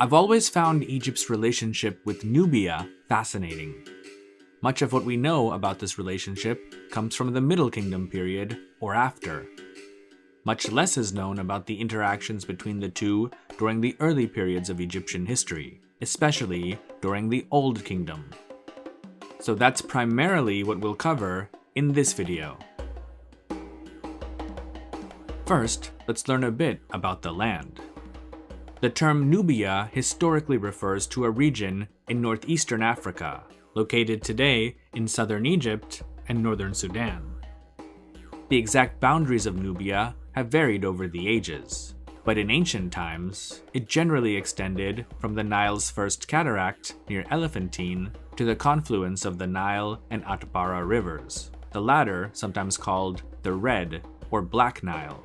I've always found Egypt's relationship with Nubia fascinating. Much of what we know about this relationship comes from the Middle Kingdom period or after. Much less is known about the interactions between the two during the early periods of Egyptian history, especially during the Old Kingdom. So that's primarily what we'll cover in this video. First, let's learn a bit about the land. The term Nubia historically refers to a region in northeastern Africa, located today in southern Egypt and northern Sudan. The exact boundaries of Nubia have varied over the ages, but in ancient times, it generally extended from the Nile's first cataract near Elephantine to the confluence of the Nile and Atbara rivers, the latter sometimes called the Red or Black Nile.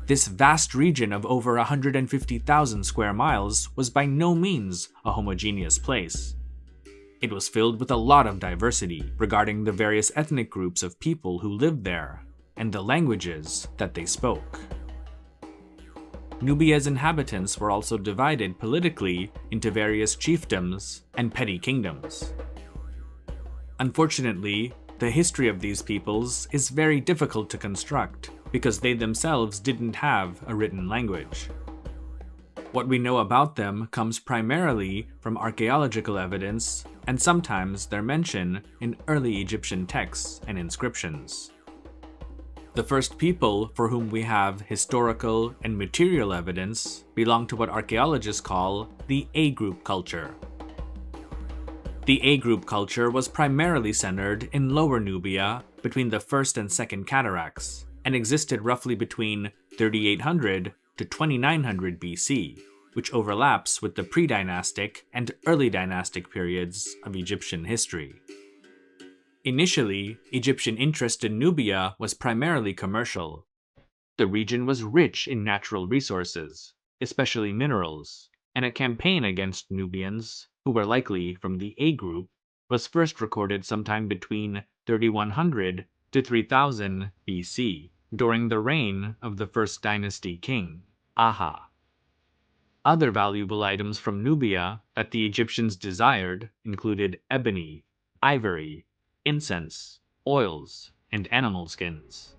This vast region of over 150,000 square miles was by no means a homogeneous place. It was filled with a lot of diversity regarding the various ethnic groups of people who lived there and the languages that they spoke. Nubia's inhabitants were also divided politically into various chiefdoms and petty kingdoms. Unfortunately, the history of these peoples is very difficult to construct because they themselves didn't have a written language. What we know about them comes primarily from archaeological evidence and sometimes their mention in early Egyptian texts and inscriptions. The first people for whom we have historical and material evidence belong to what archaeologists call the A-group culture. The A-group culture was primarily centered in Lower Nubia between the first and second cataracts and existed roughly between 3800 to 2900 BC, which overlaps with the pre-dynastic and early dynastic periods of Egyptian history. Initially, Egyptian interest in Nubia was primarily commercial. The region was rich in natural resources, especially minerals, and a campaign against Nubians, who were likely from the A group, was first recorded sometime between 3100 to 3000 BC, during the reign of the first dynasty king, Aha. Other valuable items from Nubia that the Egyptians desired included ebony, ivory, incense, oils, and animal skins.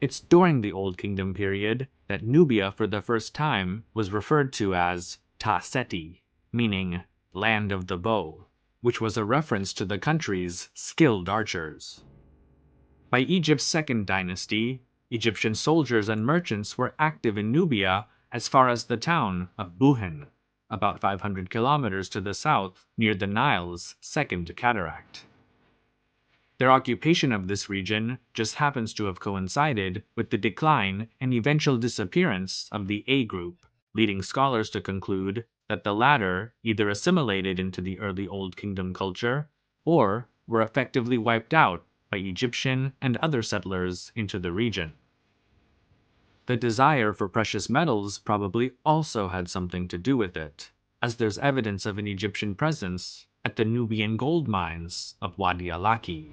It's during the Old Kingdom period that Nubia for the first time was referred to as Ta Seti, meaning land of the bow, which was a reference to the country's skilled archers. By Egypt's second dynasty, Egyptian soldiers and merchants were active in Nubia as far as the town of Buhen, about 500 kilometers to the south near the Nile's second cataract. Their occupation of this region just happens to have coincided with the decline and eventual disappearance of the A group, leading scholars to conclude that the latter either assimilated into the early Old Kingdom culture or were effectively wiped out by Egyptian and other settlers into the region. The desire for precious metals probably also had something to do with it, as there's evidence of an Egyptian presence at the Nubian gold mines of Wadi al-Laki.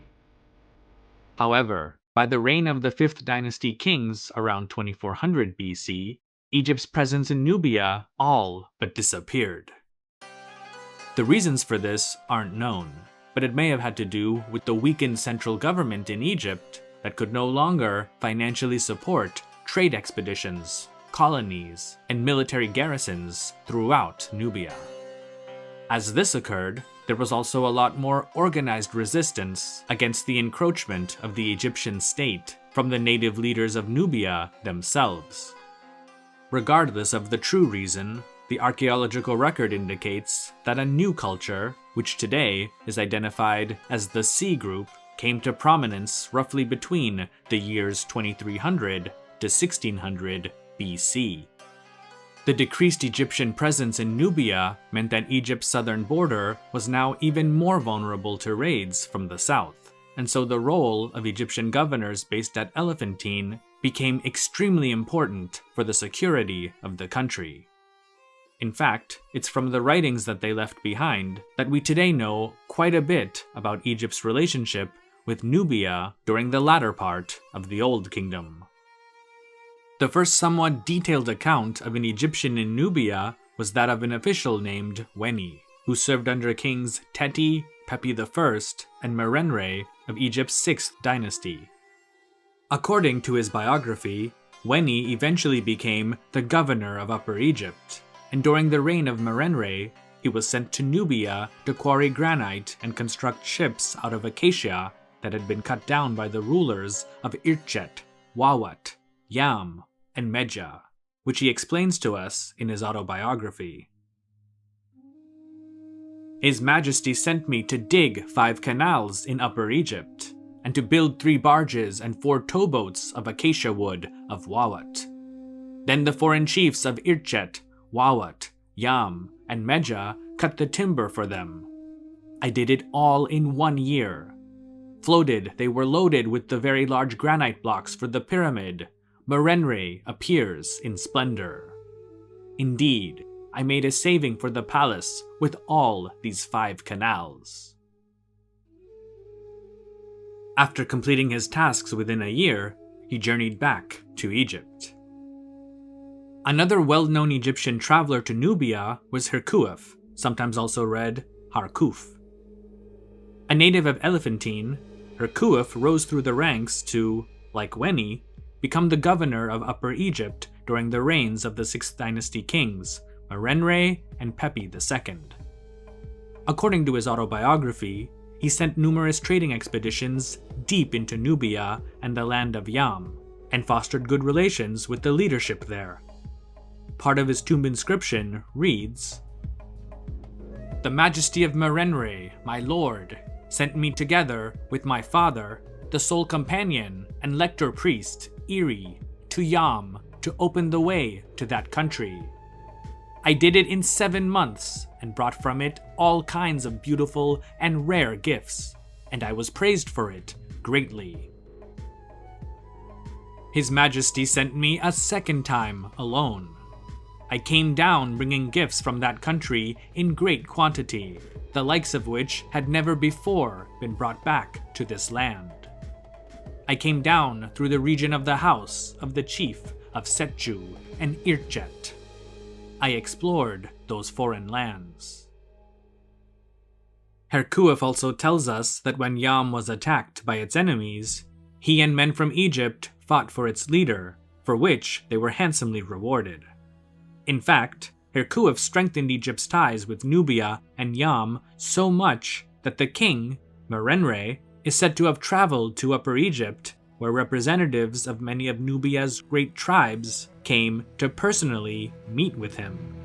However, by the reign of the 5th dynasty kings around 2400 BC, Egypt's presence in Nubia all but disappeared. The reasons for this aren't known, but it may have had to do with the weakened central government in Egypt that could no longer financially support trade expeditions, colonies, and military garrisons throughout Nubia. As this occurred, there was also a lot more organized resistance against the encroachment of the Egyptian state from the native leaders of Nubia themselves. Regardless of the true reason, the archaeological record indicates that a new culture, which today is identified as the C group, came to prominence roughly between the years 2300 to 1600 BC. The decreased Egyptian presence in Nubia meant that Egypt's southern border was now even more vulnerable to raids from the south, and so the role of Egyptian governors based at Elephantine became extremely important for the security of the country. In fact, it's from the writings that they left behind that we today know quite a bit about Egypt's relationship with Nubia during the latter part of the Old Kingdom. The first somewhat detailed account of an Egyptian in Nubia was that of an official named Weni, who served under kings Teti, Pepi I, and Merenre of Egypt's 6th dynasty. According to his biography, Weni eventually became the governor of Upper Egypt, and during the reign of Merenre, he was sent to Nubia to quarry granite and construct ships out of acacia that had been cut down by the rulers of Irchet, Wawat, Yam, and Medja, which he explains to us in his autobiography. His Majesty sent me to dig 5 canals in Upper Egypt, and to build 3 barges and 4 towboats of acacia wood of Wawat. Then the foreign chiefs of Irchet, Wawat, Yam, and Medja cut the timber for them. I did it all in 1 year. Floated, they were loaded with the very large granite blocks for the pyramid. Merenre appears in splendor. Indeed, I made a saving for the palace with all these 5 canals. After completing his tasks within a year, he journeyed back to Egypt. Another well-known Egyptian traveler to Nubia was Herkuaf, sometimes also read Harkuf. A native of Elephantine, Herkuaf rose through the ranks to, like Weni, become the governor of Upper Egypt during the reigns of the 6th dynasty kings, Merenre and Pepi II. According to his autobiography, he sent numerous trading expeditions deep into Nubia and the land of Yam, and fostered good relations with the leadership there. Part of his tomb inscription reads, "The Majesty of Merenre, my lord, sent me together with my father, the sole companion and lector priest, Iri, to Yam to open the way to that country. I did it in 7 months and brought from it all kinds of beautiful and rare gifts, and I was praised for it greatly. His Majesty sent me a 2nd time alone. I came down bringing gifts from that country in great quantity, the likes of which had never before been brought back to this land. I came down through the region of the house of the chief of Setju and Irchet. I explored those foreign lands." Herkuaf also tells us that when Yam was attacked by its enemies, he and men from Egypt fought for its leader, for which they were handsomely rewarded. In fact, Herkuaf strengthened Egypt's ties with Nubia and Yam so much that the king, Merenre, is said to have traveled to Upper Egypt, where representatives of many of Nubia's great tribes came to personally meet with him.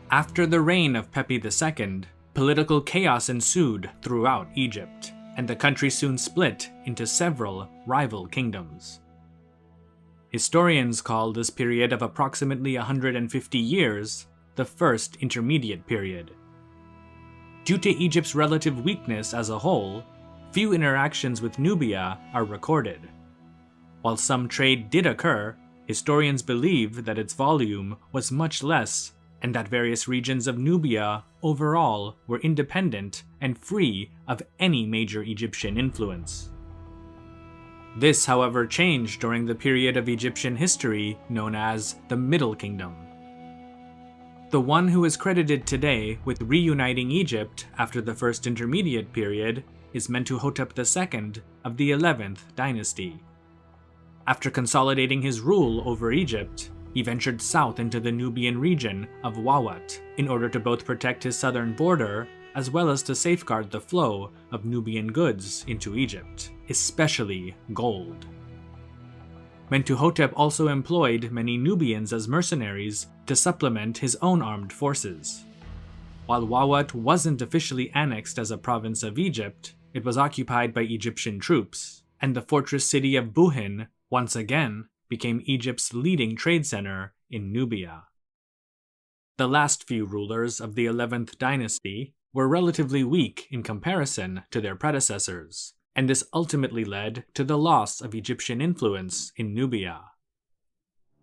After the reign of Pepi II, political chaos ensued throughout Egypt, and the country soon split into several rival kingdoms. Historians call this period of approximately 150 years the First Intermediate Period. Due to Egypt's relative weakness as a whole, few interactions with Nubia are recorded. While some trade did occur, historians believe that its volume was much less, and that various regions of Nubia overall were independent and free of any major Egyptian influence. This, however, changed during the period of Egyptian history known as the Middle Kingdom. The one who is credited today with reuniting Egypt after the First Intermediate Period is Mentuhotep II of the 11th dynasty. After consolidating his rule over Egypt, he ventured south into the Nubian region of Wawat in order to both protect his southern border as well as to safeguard the flow of Nubian goods into Egypt, especially gold. Mentuhotep also employed many Nubians as mercenaries to supplement his own armed forces. While Wawat wasn't officially annexed as a province of Egypt, it was occupied by Egyptian troops, and the fortress city of Buhin once again became Egypt's leading trade center in Nubia. The last few rulers of the 11th dynasty were relatively weak in comparison to their predecessors, and this ultimately led to the loss of Egyptian influence in Nubia.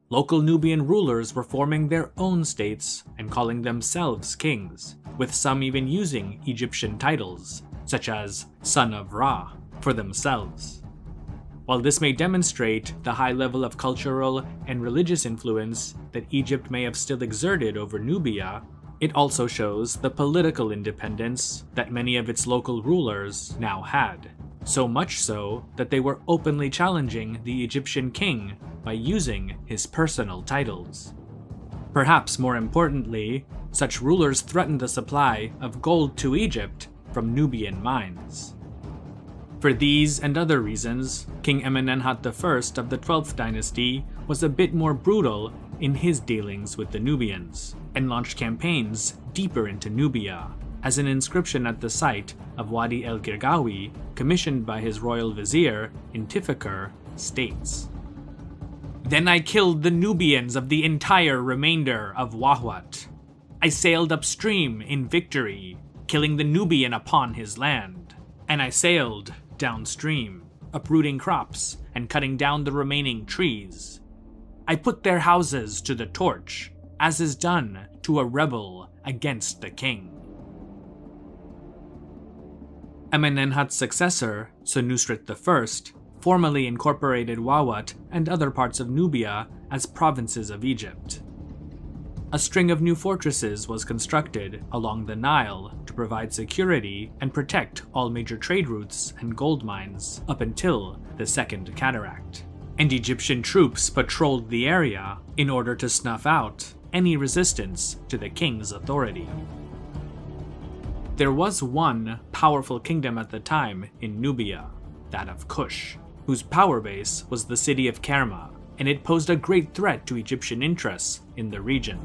Local Nubian rulers were forming their own states and calling themselves kings, with some even using Egyptian titles, such as Son of Ra, for themselves. While this may demonstrate the high level of cultural and religious influence that Egypt may have still exerted over Nubia, it also shows the political independence that many of its local rulers now had, so much so that they were openly challenging the Egyptian king by using his personal titles. Perhaps more importantly, such rulers threatened the supply of gold to Egypt from Nubian mines. For these and other reasons, King Amenemhat I of the 12th dynasty was a bit more brutal in his dealings with the Nubians, and launched campaigns deeper into Nubia, as an inscription at the site of Wadi el-Girgawi, commissioned by his royal vizier Intifakhur, states. Then I killed the Nubians of the entire remainder of Wahwat. I sailed upstream in victory, killing the Nubian upon his land, and I sailed downstream, uprooting crops and cutting down the remaining trees. I put their houses to the torch, as is done to a rebel against the king. Amenemhat's successor, Senusret I, formally incorporated Wawat and other parts of Nubia as provinces of Egypt. A string of new fortresses was constructed along the Nile to provide security and protect all major trade routes and gold mines up until the Second Cataract, and Egyptian troops patrolled the area in order to snuff out any resistance to the king's authority. There was one powerful kingdom at the time in Nubia, that of Kush, whose power base was the city of Kerma, and it posed a great threat to Egyptian interests in the region.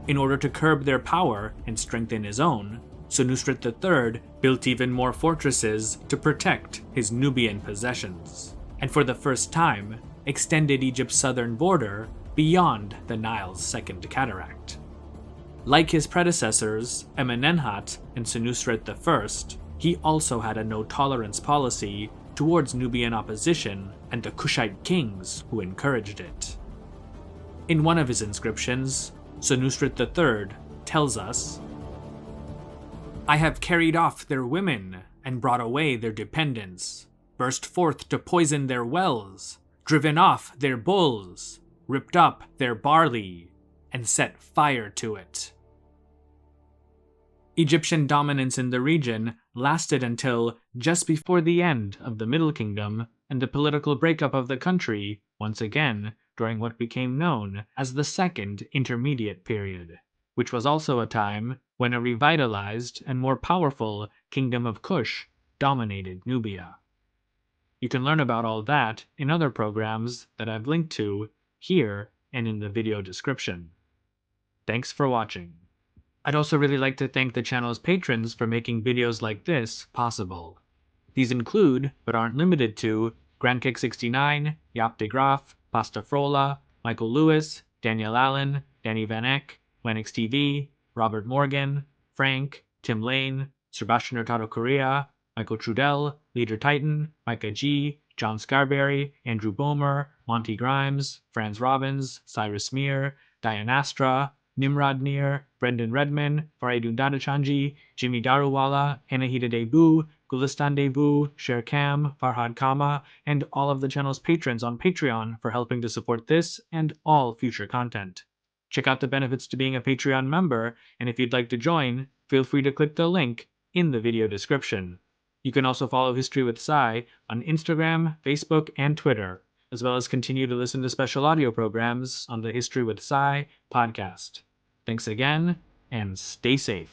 In order to curb their power and strengthen his own, Senusret III built even more fortresses to protect his Nubian possessions, and for the first time extended Egypt's southern border beyond the Nile's Second Cataract. Like his predecessors, Amenemhat and Senusret I, he also had a no-tolerance policy towards Nubian opposition and the Kushite kings who encouraged it. In one of his inscriptions, Senusret III tells us, I have carried off their women and brought away their dependents, burst forth to poison their wells, driven off their bulls, ripped up their barley, and set fire to it. Egyptian dominance in the region lasted until just before the end of the Middle Kingdom and the political breakup of the country, once again during what became known as the Second Intermediate Period, which was also a time when a revitalized and more powerful Kingdom of Kush dominated Nubia. You can learn about all that in other programs that I've linked to here and in the video description. Thanks for watching. I'd also really like to thank the channel's patrons for making videos like this possible. These include, but aren't limited to, GrandKick69, Yap de Graaf, Pasta Frola, Michael Lewis, Daniel Allen, Danny Van Eck, Lennox TV, Robert Morgan, Frank, Tim Lane, Sebastian Hurtado Correa, Michael Trudell, Leader Titan, Micah G, John Scarberry, Andrew Bomer, Monty Grimes, Franz Robbins, Cyrus Meir, Diane Astra, Nimrod Nir, Brendan Redman, Faridun Dadachanji, Jimmy Daruwala, Anahita Debu, Gulistan Debu, Sher Kam, Farhad Kama, and all of the channel's patrons on Patreon for helping to support this and all future content. Check out the benefits to being a Patreon member, and if you'd like to join, feel free to click the link in the video description. You can also follow History with Sai on Instagram, Facebook, and Twitter, as well as continue to listen to special audio programs on the History with Sai podcast. Thanks again, and stay safe.